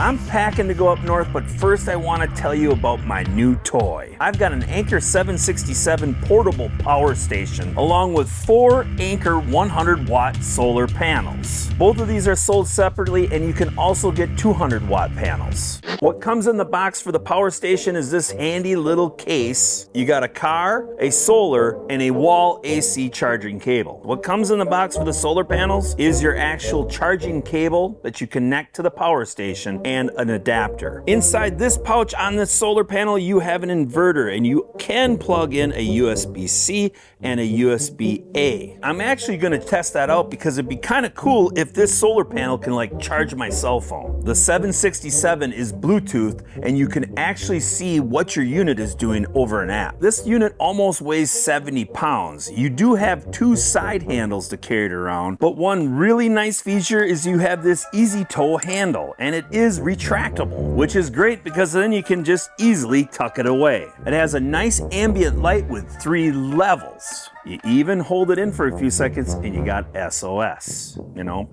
I'm packing to go up north, but first I want to tell you about my new toy. I've got an Anker 767 portable power station, along with 4 Anker 100-watt solar panels. Both of these are sold separately, and you can also get 200-watt panels. What comes in the box for the power station is this handy little case. You got a car, a solar, and a wall AC charging cable. What comes in the box for the solar panels is your actual charging cable that you connect to the power station and an adapter. Inside this pouch on this solar panel, you have an inverter, and you can plug in a USB-C and a USB-A. I'm actually gonna test that out because it'd be kind of cool if this solar panel can like charge my cell phone. The 767 is Bluetooth, and you can actually see what your unit is doing over an app. This unit almost weighs 70 pounds. You do have 2 side handles to carry it around, but one really nice feature is you have this easy tow handle, and it is retractable, which is great because then you can just easily tuck it away. It has a nice ambient light with 3 levels. You even hold it in for a few seconds and you got SOS, you know.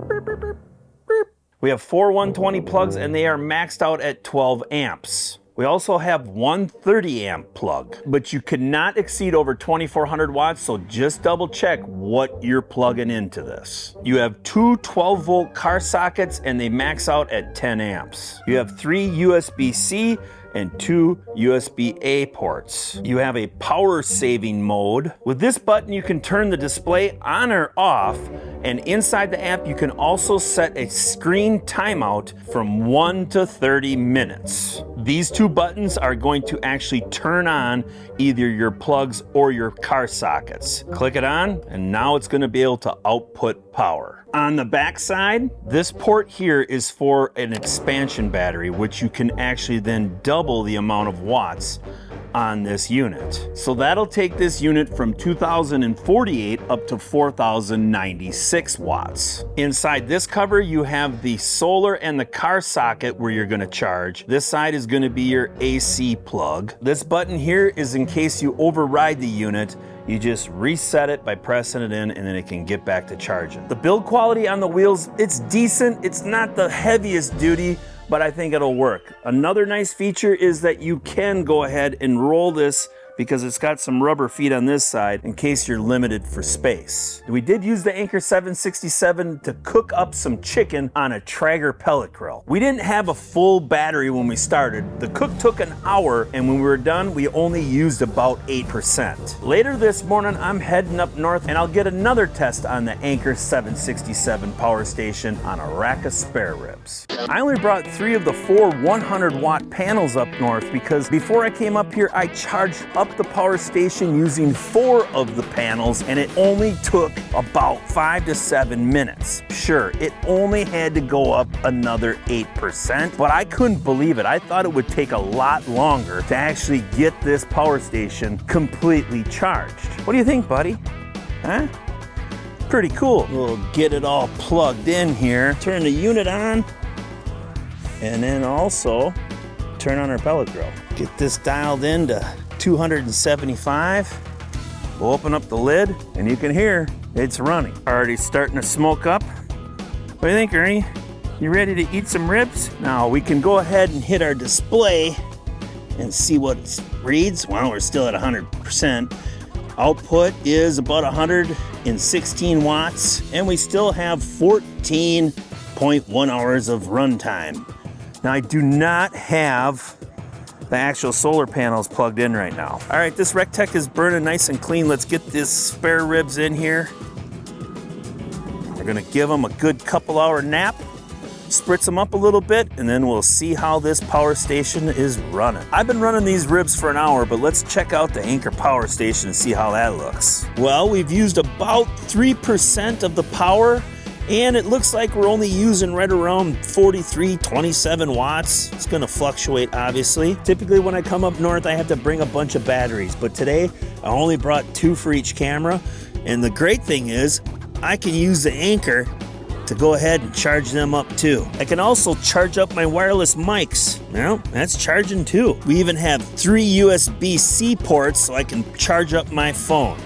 We have 4 120 plugs, and they are maxed out at 12 amps. We also have one 30 amp plug, but you cannot exceed over 2400 watts, so just double check what you're plugging into this. You have 2 12 volt car sockets, and they max out at 10 amps. You have 3 USB-C and 2 USB-A ports. You have a power saving mode. With this button, you can turn the display on or off, and inside the app, you can also set a screen timeout from 1 to 30 minutes. These 2 buttons are going to actually turn on either your plugs or your car sockets. Click it on, and now it's gonna be able to output power. On the back side, this port here is for an expansion battery, which you can actually then double the amount of watts on this unit. So that'll take this unit from 2048 up to 4096 watts. Inside this cover, you have the solar and the car socket where you're gonna charge. This side is gonna be your AC plug. This button here is in case you override the unit. You just reset it by pressing it in, and then it can get back to charging. The build quality on the wheels, it's decent. It's not the heaviest duty, but I think it'll work. Another nice feature is that you can go ahead and roll this because it's got some rubber feet on this side in case you're limited for space. We did use the Anker 767 to cook up some chicken on a Traeger pellet grill. We didn't have a full battery when we started. The cook took an hour, and when we were done, we only used about 8%. Later this morning, I'm heading up north, and I'll get another test on the Anker 767 power station on a rack of spare ribs. I only brought 3 of the 4 100-watt panels up north because before I came up here, I charged up the power station using 4 of the panels, and it only took about 5 to 7 minutes. Sure, it only had to go up another 8%, but I couldn't believe it. I thought it would take a lot longer to actually get this power station completely charged. What do you think, buddy? Huh? Pretty cool. We'll get it all plugged in here. Turn the unit on, and then also turn on our pellet grill. Get this dialed in to 275. We'll open up the lid, and you can hear it's running. Already starting to smoke up. What do you think, Ernie? You ready to eat some ribs? Now we can go ahead and hit our display and see what it reads. Well, we're still at 100%. Output is about 116 watts, and we still have 14.1 hours of runtime. Now I do not have the actual solar panels plugged in right now. All right, this Rectech is burning nice and clean. Let's get this spare ribs in here. We're gonna give them a good couple hour nap, spritz them up a little bit, and then we'll see how this power station is running. I've been running these ribs for an hour, but let's check out the Anker power station and see how that looks. Well, we've used about 3% of the power, and it looks like we're only using right around 43, 27 watts. It's gonna fluctuate, obviously. Typically when I come up north, I have to bring a bunch of batteries, but today I only brought 2 for each camera. And the great thing is, I can use the Anker to go ahead and charge them up too. I can also charge up my wireless mics. Well, that's charging too. We even have 3 USB-C ports so I can charge up my phone.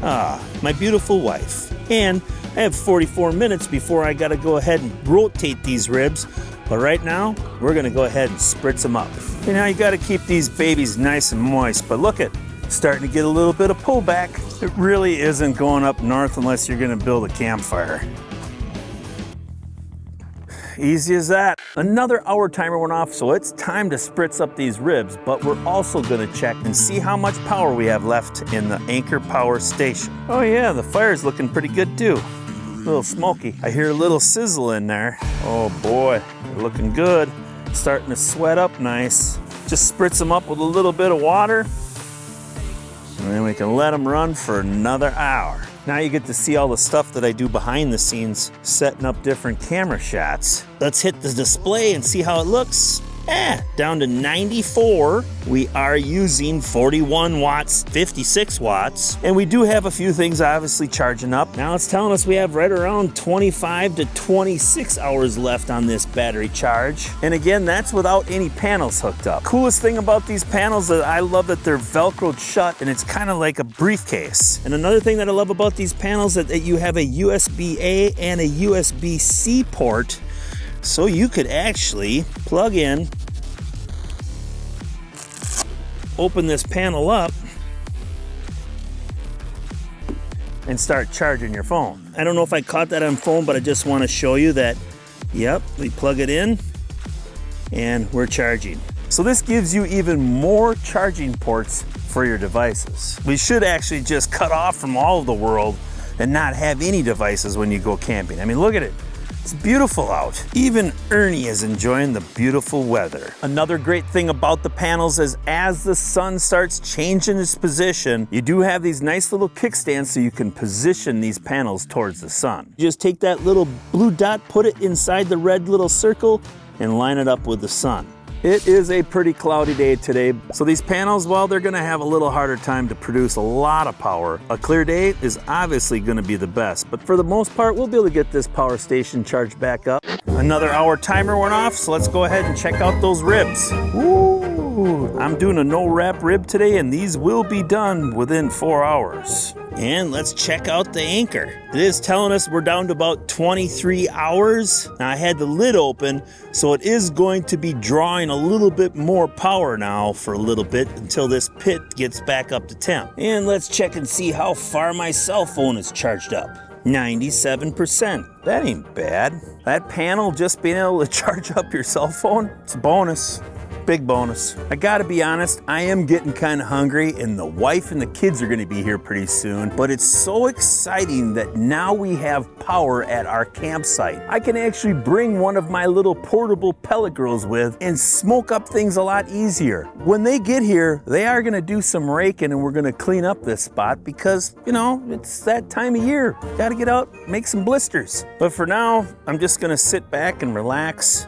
Ah, my beautiful wife. And I have 44 minutes before I gotta go ahead and rotate these ribs, But right now, we're gonna go ahead and spritz them up. You know, you gotta keep these babies nice and moist, but look at, starting to get a little bit of pullback. It really isn't going up north unless you're gonna build a campfire. Easy as that. Another hour timer went off, so it's time to spritz up these ribs, but we're also gonna check and see how much power we have left in the Anker Power Station. Oh yeah, the fire's looking pretty good too. A little smoky. I hear a little sizzle in there. Oh boy, they're looking good. Starting to sweat up nice. Just spritz them up with a little bit of water, and then we can let them run for another hour. Now you get to see all the stuff that I do behind the scenes, setting up different camera shots. Let's hit the display and see how it looks. Down to 94. We are using 41 watts, 56 watts. And we do have a few things obviously charging up. Now it's telling us we have right around 25 to 26 hours left on this battery charge. And again, that's without any panels hooked up. Coolest thing about these panels is I love that they're Velcroed shut and it's kind of like a briefcase. And another thing that I love about these panels is that you have a USB-A and a USB-C port. So you could actually plug in, open this panel up, and start charging your phone. I don't know if I caught that on phone, but I just want to show you that, yep, we plug it in and we're charging. So this gives you even more charging ports for your devices. We should actually just cut off from all of the world and not have any devices when you go camping. I mean, look at it. It's beautiful out. Even Ernie is enjoying the beautiful weather. Another great thing about the panels is as the sun starts changing its position, you do have these nice little kickstands so you can position these panels towards the sun. You just take that little blue dot, put it inside the red little circle, and line it up with the sun. It is a pretty cloudy day today, so these panels, well, they're gonna have a little harder time to produce a lot of power. A clear day is obviously gonna be the best, but for the most part, we'll be able to get this power station charged back up. Another hour timer went off, so let's go ahead and check out those ribs. Ooh, I'm doing a no wrap rib today, and these will be done within 4 hours. And let's check out the Anker. It is telling us we're down to about 23 hours. Now I had the lid open, so it is going to be drawing a little bit more power now for a little bit until this pit gets back up to temp. And let's check and see how far my cell phone is charged up. 97%. That ain't bad. That panel just being able to charge up your cell phone, it's a bonus. Big bonus. I gotta be honest, I am getting kind of hungry and the wife and the kids are gonna be here pretty soon, but it's so exciting that now we have power at our campsite. I can actually bring one of my little portable pellet grills with and smoke up things a lot easier. When they get here, they are gonna do some raking and we're gonna clean up this spot because, you know, it's that time of year. Gotta get out, make some blisters. But for now, I'm just gonna sit back and relax,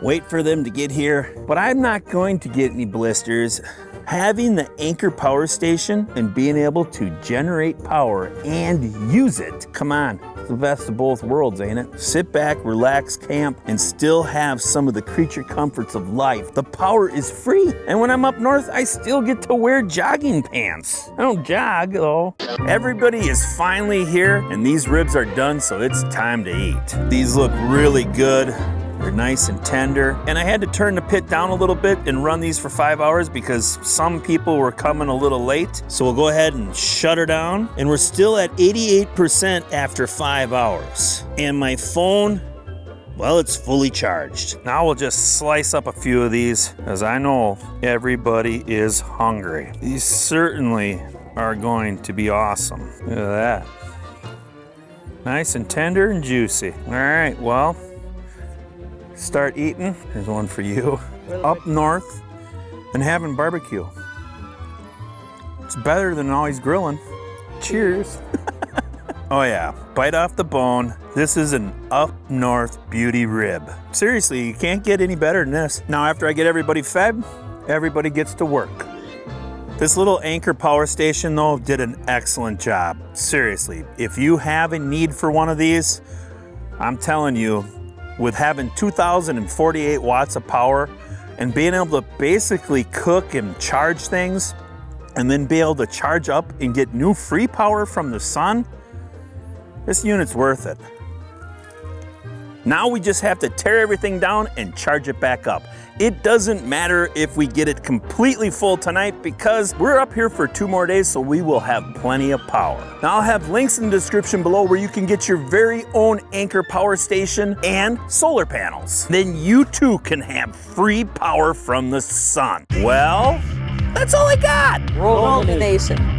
wait for them to get here. But I'm not going to get any blisters. Having the Anker Power Station and being able to generate power and use it, come on, it's the best of both worlds, ain't it? Sit back, relax, camp, and still have some of the creature comforts of life. The power is free. And when I'm up north, I still get to wear jogging pants. I don't jog though. Everybody is finally here and these ribs are done, so it's time to eat. These look really good. They're nice and tender. And I had to turn the pit down a little bit and run these for 5 hours because some people were coming a little late. So we'll go ahead and shut her down. And we're still at 88% after 5 hours. And my phone, well, it's fully charged. Now we'll just slice up a few of these as I know everybody is hungry. These certainly are going to be awesome. Look at that. Nice and tender and juicy. All right, well, start eating. Here's one for you. Up north and having barbecue. It's better than always grilling. Cheers. Oh yeah, bite off the bone. This is an up north beauty rib. Seriously, you can't get any better than this. Now after I get everybody fed, everybody gets to work. This little Anker Power Station though did an excellent job. Seriously, if you have a need for one of these, I'm telling you, with having 2,048 watts of power and being able to basically cook and charge things and then be able to charge up and get new free power from the sun, this unit's worth it. Now we just have to tear everything down and charge it back up. It doesn't matter if we get it completely full tonight because we're up here for 2 more days, so we will have plenty of power. Now I'll have links in the description below where you can get your very own Anker power station and solar panels. Then you too can have free power from the sun. Well, that's all I got. Roll the nation.